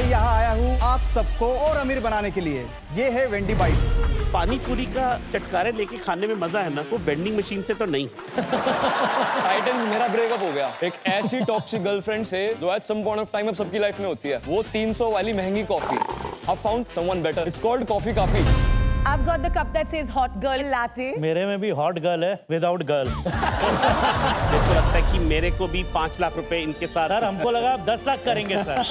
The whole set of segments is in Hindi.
यहाँ आया हूँ आप सबको और अमीर बनाने के लिए। ये है वेंडी बाइट। पानी पूरी का चटकारे लेके खाने में मजा है ना, वो वेंडिंग मशीन से तो नहीं। टाइटन्स मेरा ब्रेकअप हो गया एक ऐसी टॉक्सिक गर्लफ्रेंड से जो at some point of time अब सबकी लाइफ में होती है। वो 300 वाली महंगी coffee. I found someone better. It's called coffee coffee. I've got the cup that says hot girl latte. मेरे में भी हॉट गर्ल है विदाउट गर्ल। मेरे को लगता है कि मेरे को भी 5 लाख रुपए इनके साथ। सर हमको लगा आप 10 लाख करेंगे सर।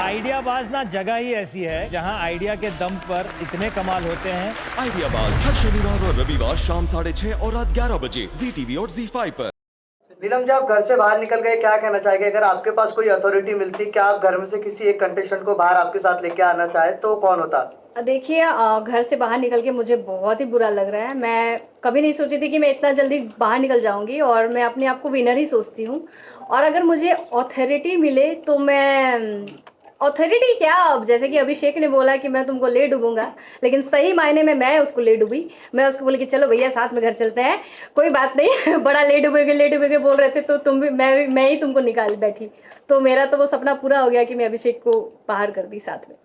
आइडिया बाज ना जगह ही ऐसी है जहां आइडिया के दम पर इतने कमाल होते हैं। आइडिया बाज हर शनिवार और रविवार शाम 6:30 और रात 11 बजे ZTV और ZEE5 पर। नीलम, जब आप घर से बाहर निकल गए, क्या कहना चाहेंगे? अगर आपके पास कोई अथॉरिटी मिलती, क्या आप घर में से किसी एक कंटेस्टेंट को बाहर आपके साथ लेके आना चाहे तो कौन होता? देखिए, घर से बाहर निकल के मुझे बहुत ही बुरा लग रहा है। मैं कभी नहीं सोची थी कि मैं इतना जल्दी बाहर निकल जाऊंगी और मैं अपने आप को विनर ही सोचती हूँ। और अगर मुझे अथॉरिटी मिले तो मैं अथॉरिटी क्या, अब जैसे कि अभिषेक ने बोला कि मैं तुमको ले डूबूंगा, लेकिन सही मायने में मैं उसको ले डूबी। मैं उसको बोली कि चलो भैया साथ में घर चलते हैं, कोई बात नहीं। बड़ा ले डूबेगे बोल रहे थे तो तुम भी मैं ही तुमको निकाल बैठी। तो मेरा तो वो सपना पूरा हो गया कि मैं अभिषेक को बाहर कर दी साथ में।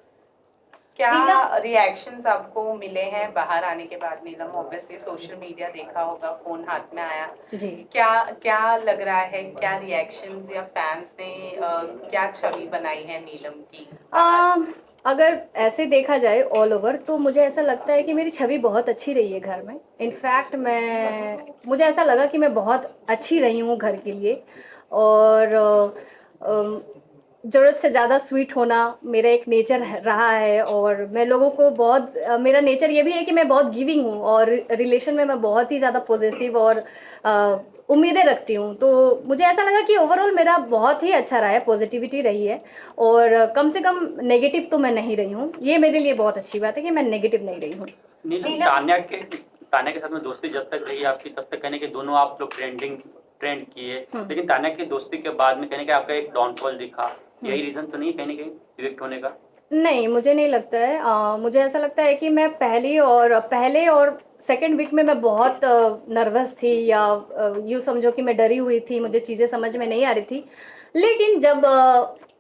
क्या रिएक्शंस आपको मिले हैं बाहर आने के बाद? नीलम, ऑब्वियसली सोशल मीडिया देखा होगा, फोन हाथ में आया जी। क्या लग रहा है, क्या रिएक्शंस या फैंस ने क्या छवि बनाई है नीलम की? अगर ऐसे देखा जाए ऑल ओवर तो मुझे ऐसा लगता है कि मेरी छवि बहुत अच्छी रही है घर में। इनफैक्ट मुझे ऐसा लगा कि मैं बहुत अच्छी रही हूँ घर के लिए। और ज़रूरत से ज़्यादा स्वीट होना मेरा एक नेचर रहा है। और मैं लोगों को बहुत मेरा नेचर ये भी है कि मैं बहुत गिविंग हूँ और रिलेशन में मैं बहुत ही ज़्यादा पॉजिटिव और उम्मीदें रखती हूँ। तो मुझे ऐसा लगा कि ओवरऑल मेरा बहुत ही अच्छा रहा है, पॉजिटिविटी रही है। और कम से कम नेगेटिव तो मैं नहीं रही हूँ। ये मेरे लिए बहुत अच्छी बात है कि मैं नेगेटिव नहीं रही हूँ। नीलम, तान्या के साथ में दोस्ती जब तक रही आपकी तब तक कहने कि दोनों आप लोग ट्रेंड किए, लेकिन तान्या की दोस्ती के बाद में कहने कि आपका एक डाउनफॉल दिखा। यही रीजन तो नहीं कहने के इविक्ट होने का? नहीं, मुझे नहीं लगता है। मुझे ऐसा लगता है कि मैं पहले और सेकंड वीक में मैं बहुत नर्वस थी, या यूँ समझो कि मैं डरी हुई थी, मुझे चीज़ें समझ में नहीं आ रही थी। लेकिन जब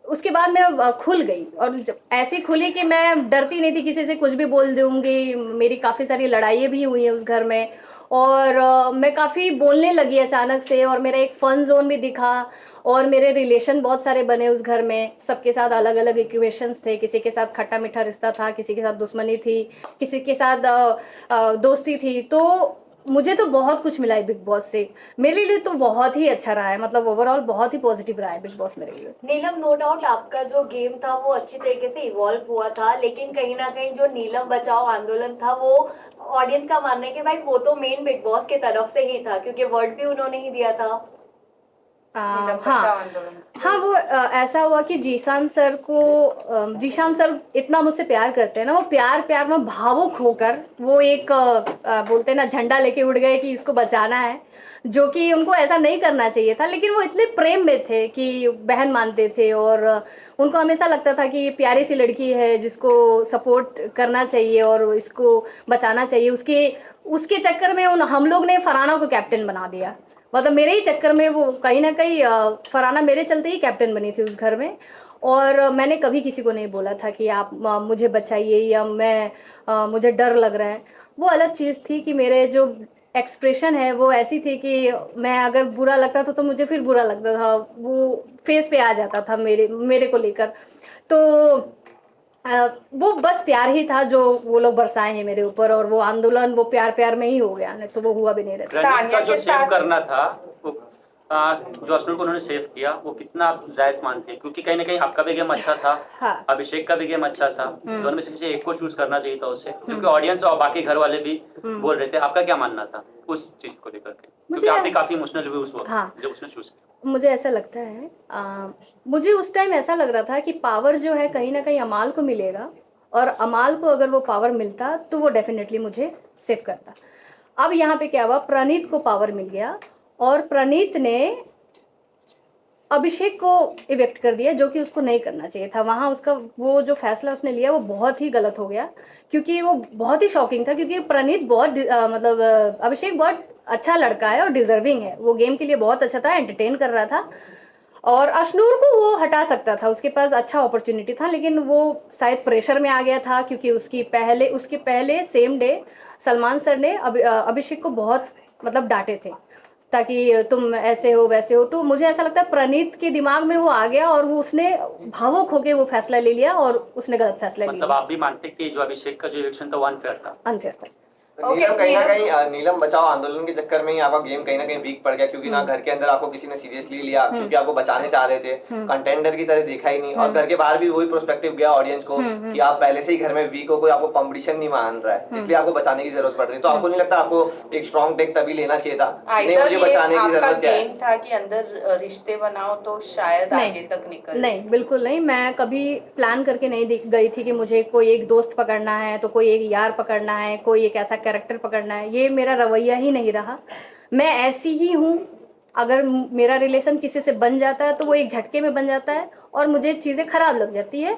उसके बाद मैं खुल गई, और जब ऐसी खुली कि मैं डरती नहीं थी किसी से, कुछ भी बोल दूँगी। मेरी काफ़ी सारी लड़ाइयाँ भी हुई हैं उस घर में, और मैं काफ़ी बोलने लगी अचानक से, और मेरा एक फ़न जोन भी दिखा, और मेरे रिलेशन बहुत सारे बने उस घर में। सबके साथ अलग अलग इक्वेशंस थे, किसी के साथ खट्टा मीठा रिश्ता था, किसी के साथ दुश्मनी थी, किसी के साथ दोस्ती थी। तो मुझे तो बहुत कुछ मिला है बिग बॉस से। मेरे लिए तो बहुत ही अच्छा रहा है, मतलब ओवरऑल बहुत ही पॉजिटिव रहा है बिग बॉस मेरे लिए। नीलम, नो डाउट आपका जो गेम था वो अच्छी तरीके से इवॉल्व हुआ था, लेकिन कहीं ना कहीं जो नीलम बचाओ आंदोलन था वो ऑडियंस का मानना है कि भाई वो तो मेन बिग बॉस के तरफ से ही था, क्योंकि वर्ड भी उन्होंने ही दिया था। हाँ, वो ऐसा हुआ कि जीशान सर इतना मुझसे प्यार करते हैं ना, वो प्यार में भावुक होकर वो एक बोलते हैं ना झंडा लेके उड़ गए कि इसको बचाना है, जो कि उनको ऐसा नहीं करना चाहिए था। लेकिन वो इतने प्रेम में थे कि बहन मानते थे, और उनको हमेशा लगता था कि ये प्यारी सी लड़की है जिसको सपोर्ट करना चाहिए और इसको बचाना चाहिए। उसके चक्कर में हम लोग ने फरहाना को कैप्टन बना दिया। मतलब मेरे ही चक्कर में वो कहीं ना कहीं फरहाना मेरे चलते ही कैप्टन बनी थी उस घर में। और मैंने कभी किसी को नहीं बोला था कि आप मुझे बचाइए, या मुझे डर लग रहा है। वो अलग चीज़ थी कि मेरे जो एक्सप्रेशन है वो ऐसी थी कि मैं अगर बुरा लगता था तो मुझे फिर बुरा लगता था, वो फेस पे आ जाता था मेरे को लेकर। तो वो बस प्यार ही था जो वो लोग बरसाए हैं मेरे ऊपर, और वो आंदोलन वो प्यार में ही हो गया, नहीं तो वो हुआ भी नहीं रहता। रंजीत का जो सेव करना था वो जो अश्नुल को उन्होंने सेव किया, वो कितना आप जायज मानते हैं? क्योंकि कहीं ना कहीं आपका भी गेम अच्छा था, हाँ। अभिषेक का भी गेम अच्छा था, दोनों में से किसी एक को चूज करना चाहिए था उससे, क्योंकि ऑडियंस और बाकी घर वाले भी बोल रहे थे। आपका क्या मानना था उस चीज को लेकर के? क्योंकि आप भी काफी इमोशनल हुए उस वक्त जब उसने चूज किया। मुझे ऐसा लगता है, मुझे उस टाइम ऐसा लग रहा था कि पावर जो है कहीं ना कहीं अमाल को मिलेगा, और अमाल को अगर वो पावर मिलता तो वो डेफिनेटली मुझे सेव करता। अब यहाँ पे क्या हुआ, प्रणीत को पावर मिल गया, और प्रणीत ने अभिषेक को इवेक्ट कर दिया, जो कि उसको नहीं करना चाहिए था। वहाँ उसका वो जो फैसला उसने लिया वो बहुत ही गलत हो गया, क्योंकि वो बहुत ही शॉकिंग था। क्योंकि प्रणीत बहुत अभिषेक बहुत अच्छा लड़का है और डिजर्विंग है, वो गेम के लिए बहुत अच्छा था, एंटरटेन कर रहा था। और अशनूर को वो हटा सकता था, उसके पास अच्छा अपॉर्चुनिटी था, लेकिन वो शायद प्रेशर में आ गया था क्योंकि उसके पहले सेम डे सलमान सर ने अभिषेक को बहुत मतलब डांटे थे ताकि तुम ऐसे हो वैसे हो। तो मुझे ऐसा लगता है प्रणीत के दिमाग में वो आ गया और वो उसने भावुक होके वो फैसला ले लिया और उसने गलत फैसला लिया। मतलब आप भी मानते कि जो अभिषेक का जो इलेक्शन था वो अनफेयर था? अनफेयर था। नीलम कहीं ना कहीं नीलम बचाओ आंदोलन के चक्कर में ही आपका गेम कहीं ना कहीं वीक पड़ गया, क्योंकि ना घर के अंदर आपको किसी ने सीरियसली लिया क्योंकि आपको बचाने चाह रहे थे, कंटेंडर की तरह देखा ही नहीं, और घर के बाहर भी वही प्रोस्पेक्टिव गया ऑडियंस को कि आप पहले से ही घर में वीक हो, कोई आपको कंपटीशन नहीं मान रहा है, इसलिए आपको बचाने की जरूरत पड़ रही है। तो आपको नहीं लगता आपको एक स्ट्रॉन्ग टेक तभी लेना चाहिए था, नहीं मुझे बचाने की जरूरत क्या है? था कि अंदर रिश्ते बनाओ तो शायद आगे तक निकल। नहीं, बिल्कुल नहीं। मैं कभी प्लान करके नहीं गई थी कि मुझे कोई एक दोस्त पकड़ना है तो कोई एक यार पकड़ना है, कोई एक ऐसा कैरेक्टर पकड़ना है, ये मेरा रवैया ही नहीं रहा। मैं ऐसी ही हूँ, अगर मेरा रिलेशन किसी से बन जाता है तो वो एक झटके में बन जाता है और मुझे चीज़ें खराब लग जाती है।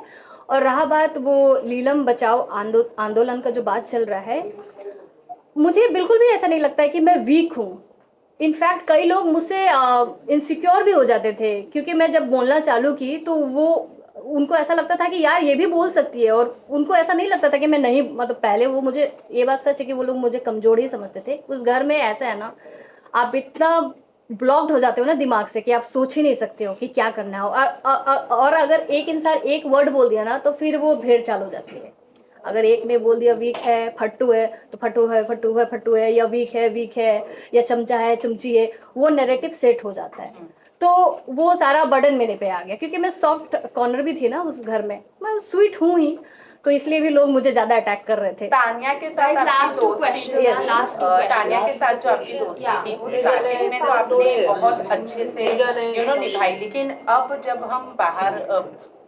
और रहा बात वो नीलम बचाओ आंदोलन का जो बात चल रहा है, मुझे बिल्कुल भी ऐसा नहीं लगता है कि मैं वीक हूँ। इनफैक्ट कई लोग मुझसे इनसिक्योर भी हो जाते थे क्योंकि मैं जब बोलना चालू की तो उनको ऐसा लगता था कि यार ये भी बोल सकती है, और उनको ऐसा नहीं लगता था कि मैं नहीं, मतलब पहले वो मुझे, ये बात सच है कि वो लोग मुझे कमजोर ही समझते थे। उस घर में ऐसा है ना, आप इतना ब्लॉक्ड हो जाते हो ना दिमाग से कि आप सोच ही नहीं सकते हो कि क्या करना है। और अगर एक इंसान एक वर्ड बोल दिया ना तो फिर वो भेड़ चाल हो जाती है। अगर एक ने बोल दिया वीक है, फट्टू है तो फट्टू है, या वीक है, या चमचा है, चमची है, वो नैरेटिव सेट हो जाता है। तो वो सारा बर्डन मेरे पे आ गया क्योंकि मैं सॉफ्ट कॉर्नर भी थी ना उस घर में, मैं स्वीट हूँ ही, तो इसलिए भी लोग मुझे ज्यादा अटैक कर रहे थे। तान्या के साथ आपकी दोस्ती, तान्या के साथ जो आपकी दोस्ती थी वो स्टार्टिंग में तो आपने बहुत अच्छे से निभाई, लेकिन अब जब हम बाहर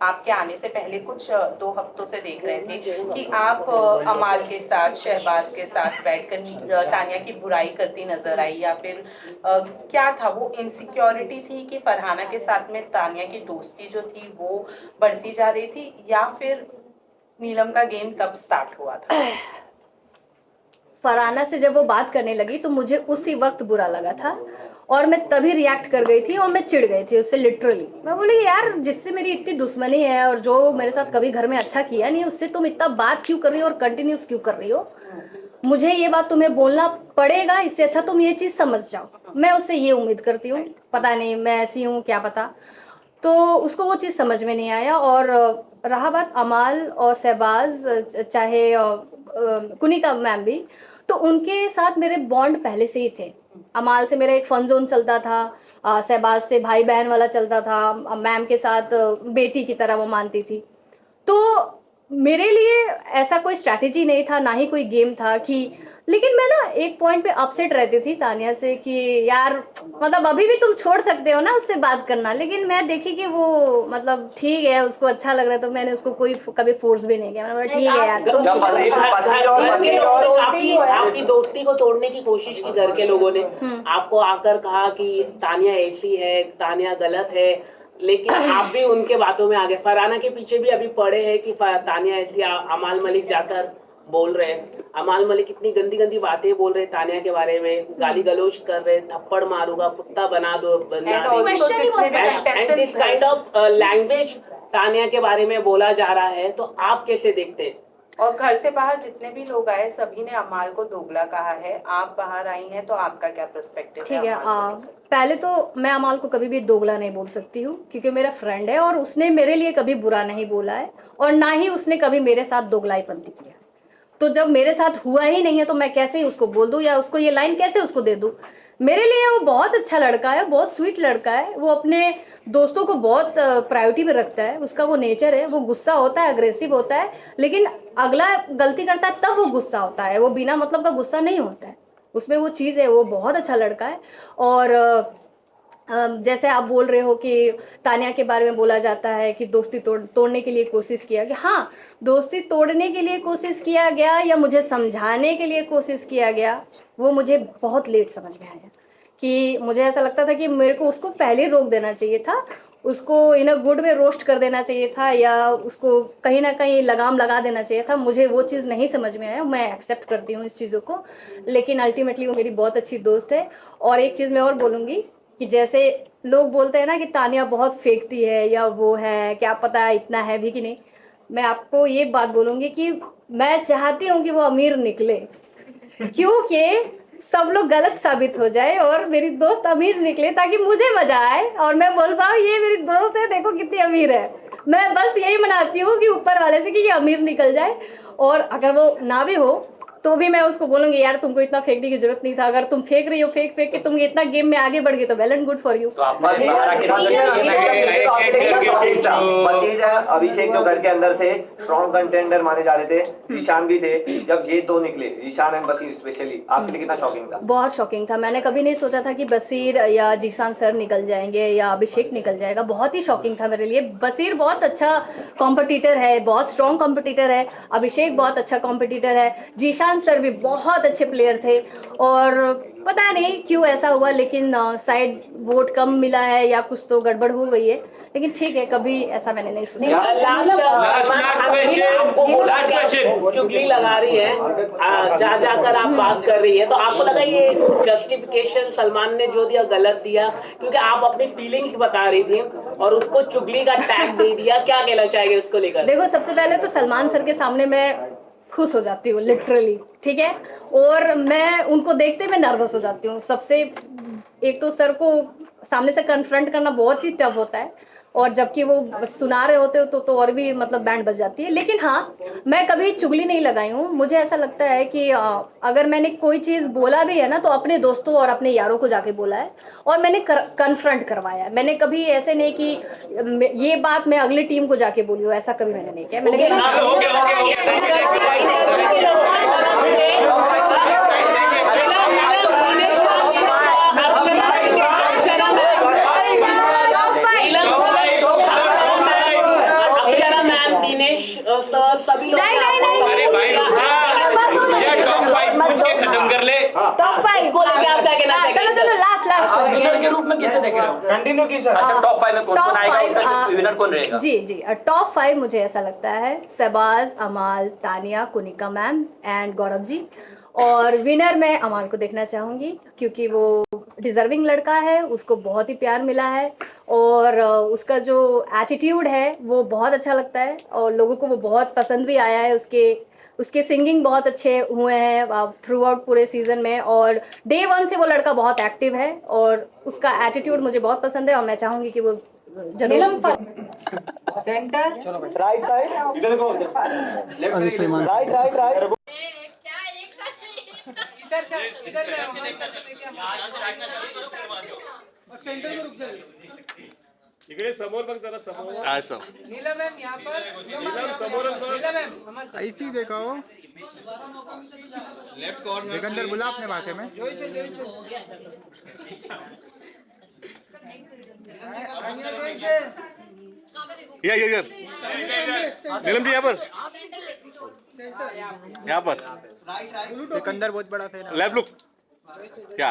आपके आने से पहले कुछ 2 हफ्तों से देख रहे थे कि आप अमाल के साथ, शहबाज के साथ बैठकर तान्या की बुराई करती नजर आई, या फिर क्या था वो इनसिक्योरिटी थी कि फरहाना के साथ में तान्या की दोस्ती जो थी वो बढ़ती जा रही थी, या फिर नीलम का गेम तब स्टार्ट हुआ था? फरहाना से जब वो बात करने लगी तो मुझे उसी वक्त बुरा लगा था और मैं तभी रिएक्ट कर गई थी और मैं चिढ़ गई थी उससे लिटरली। मैं बोली यार जिससे मेरी इतनी दुश्मनी है और जो मेरे साथ कभी घर में अच्छा किया नहीं, उससे तुम इतना बात क्यों कर रही हो और कंटिन्यूस क्यों कर रही हो? मुझे ये बात तुम्हें बोलना पड़ेगा, इससे अच्छा तुम ये चीज़ समझ जाओ। मैं उससे ये उम्मीद करती हूँ, पता नहीं मैं ऐसी हूँ क्या पता। तो उसको वो चीज़ समझ में नहीं आया। और रहा बात अमाल और शहबाज, चाहे कुनिका मैम भी, तो उनके साथ मेरे बॉन्ड पहले से ही थे। अमाल से मेरा एक फन जोन चलता था, शहबाज से भाई बहन वाला चलता था, मैम के साथ बेटी की तरह वो मानती थी। तो मेरे लिए ऐसा कोई स्ट्रैटेजी नहीं था, ना ही कोई गेम था कि, लेकिन मैं ना एक पॉइंट पे अपसेट रहती थी तान्या से कि यार मतलब अभी भी तुम छोड़ सकते हो ना उससे बात करना, लेकिन मैं देखी कि वो मतलब ठीक है, उसको अच्छा लग रहा है, तो मैंने उसको कोई कभी फोर्स भी नहीं किया। मैंने बोला ठीक है यार तुम आपकी दोस्ती को तोड़ने की कोशिश की घर के लोगों ने, आपको आकर कहा कि तान्या ऐसी है, तान्या गलत है, लेकिन आप भी उनके बातों में आ गए। फरहाना के पीछे भी अभी पड़े हैं कि तान्या ऐसी, अमाल मलिक जाकर बोल रहे हैं, अमाल मलिक इतनी गंदी गंदी बातें बोल रहे हैं तान्या के बारे में, गाली गलौज कर रहे हैं, थप्पड़ मारूंगा, कुत्ता बना दो, this kind of language Tanya के बारे में बोला जा रहा है। तो आप कैसे देखते हैं? और घर से बाहर जितने भी लोग आए सभी ने अमाल को दोगला कहा है, आप बाहर आई हैं तो आपका क्या पर्सपेक्टिव है? ठीक है, पहले तो मैं अमाल को कभी भी दोगला नहीं बोल सकती हूँ क्योंकि मेरा फ्रेंड है और उसने मेरे लिए कभी बुरा नहीं बोला है और ना ही उसने कभी मेरे साथ दोगलाईपंती किया। तो जब मेरे साथ हुआ ही नहीं है तो मैं कैसे उसको बोल दूँ या उसको ये लाइन कैसे उसको दे दूँ? मेरे लिए वो बहुत अच्छा लड़का है, बहुत स्वीट लड़का है, वो अपने दोस्तों को बहुत प्रायोरिटी में रखता है, उसका वो नेचर है, वो गुस्सा होता है, अग्रेसिव होता है, लेकिन अगला गलती करता है तब वो गुस्सा होता है, वो बिना मतलब का गुस्सा नहीं होता है, उसमें वो चीज़ है, वो बहुत अच्छा लड़का है। और जैसे आप बोल रहे हो कि तान्या के बारे में बोला जाता है कि दोस्ती तोड़ने के लिए कोशिश किया गया, हाँ दोस्ती तोड़ने के लिए कोशिश किया गया या मुझे समझाने के लिए कोशिश किया गया, वो मुझे बहुत लेट समझ में आया कि मुझे ऐसा लगता था कि मेरे को उसको पहले रोक देना चाहिए था, उसको इन अ गुड वे रोस्ट कर देना चाहिए था या उसको कहीं ना कहीं लगाम लगा देना चाहिए था। मुझे वो चीज़ नहीं समझ में आया, मैं एक्सेप्ट करती हूँ इस चीज़ों को, लेकिन अल्टीमेटली वो मेरी बहुत अच्छी दोस्त है। और एक चीज़ मैं और बोलूँगी कि जैसे लोग बोलते हैं ना कि तानिया बहुत फेंकती है या वो है, क्या पता इतना है भी कि नहीं। मैं आपको ये बात बोलूँगी कि मैं चाहती हूँ कि वो अमीर निकले, क्योंकि सब लोग गलत साबित हो जाए और मेरी दोस्त अमीर निकले, ताकि मुझे मजा आए और मैं बोल पाऊँ ये मेरी दोस्त है, देखो कितनी अमीर है। मैं बस यही मनाती हूँ कि ऊपर वाले से कि ये अमीर निकल जाए, और अगर वो ना भी हो तो भी मैं उसको बोलूँगी यार तुमको इतना फेंकने की जरूरत नहीं था, अगर तुम फेंक रही हो फेंक के तुम इतना गेम में आगे बढ़ गई तो well and good for you. Abhishek जो घर के अंदर थे स्ट्रॉन्ग कंटेंडर माने जा रहे थे, जीशान भी थे, जब ये दो निकले जीशान एंड बसीर स्पेशली, आपके लिए कितना शॉकिंग था? बहुत शॉकिंग था। मैंने कभी नहीं सोचा था कि बसीर या जीशान सर निकल जाएंगे या अभिषेक निकल जाएगा। बहुत ही शॉकिंग था मेरे लिए। बसीर बहुत अच्छा कॉम्पिटिटर है, बहुत स्ट्रॉन्ग कॉम्पिटिटर है, अभिषेक बहुत अच्छा कॉम्पिटिटर है, जीशान सर भी बहुत अच्छे प्लेयर थे, और पता नहीं क्यों ऐसा हुआ, लेकिन शायद वोट कम मिला है या कुछ तो गड़बड़ हो गई है, लेकिन ठीक है, कभी ऐसा मैंने नहीं सोचा। चुगली लगा रही है, जा जाकर आप बात कर रही है, तो आपको लगा ये जस्टिफिकेशन सलमान ने जो दिया गलत दिया, क्योंकि आप अपनी फीलिंग्स बता रही थी और उसको चुगली का टैग दे दिया, क्या कहना चाहेंगे उसको लेकर? देखो, सबसे पहले तो सलमान सर के सामने मैं खुश हो जाती हूँ लिटरली, ठीक है, और मैं उनको देखते मैं नर्वस हो जाती हूँ। सबसे एक तो सर को सामने से कन्फ्रंट करना बहुत ही टफ होता है, और जबकि वो सुना रहे होते हो तो और भी मतलब बैंड बज जाती है। लेकिन हाँ, मैं कभी चुगली नहीं लगाई हूँ। मुझे ऐसा लगता है कि अगर मैंने कोई चीज़ बोला भी है ना, तो अपने दोस्तों और अपने यारों को जाके बोला है, और मैंने कन्फ्रंट करवाया है। मैंने कभी ऐसे नहीं कि ये बात मैं अगली टीम को जाके बोली हूँ, ऐसा कभी मैंने नहीं किया। मैंने सभी लोग अरे भाई टॉप 5 पूछ के खत्म कर ले। टॉप 5 को लेके आप क्या कहना चाहेंगे? चलो लास्ट विनर के रूप में किसे देख रहे हो? कंटिन्यू की सर। अच्छा, टॉप 5 में कौन कौन आएगा, उसका विनर कौन रहेगा? जी टॉप 5 मुझे ऐसा लगता है शहबाज, अमाल, तानिया, कुनिका मैम एंड गौरव जी, और विनर मैं अमाल को देखना चाहूँगी, क्योंकि वो डिज़र्विंग लड़का है, उसको बहुत ही प्यार मिला है, और उसका जो एटीट्यूड है वो बहुत अच्छा लगता है, और लोगों को वो बहुत पसंद भी आया है। उसके सिंगिंग बहुत अच्छे हुए हैं थ्रू आउट पूरे सीज़न में, और डे 1 से वो लड़का बहुत एक्टिव है, और उसका एटीट्यूड मुझे बहुत पसंद है, और मैं चाहूँगी कि वो जरूर सेंटर राइट साइड, इधर देखो, राइट इकडे समोर बघ जरा समोर. असं नीलम मैम यहाँ पर, नीलम समोरच बघ. नीलम मैम ऐसी दिखाओ, लेफ्ट कॉर्नर सिकंदर बुला अपने भाषा में। या नीलम जी यहाँ पर, यहाँ पर सिकंदर बहुत बड़ा फैन है। लेफ्ट लुक क्या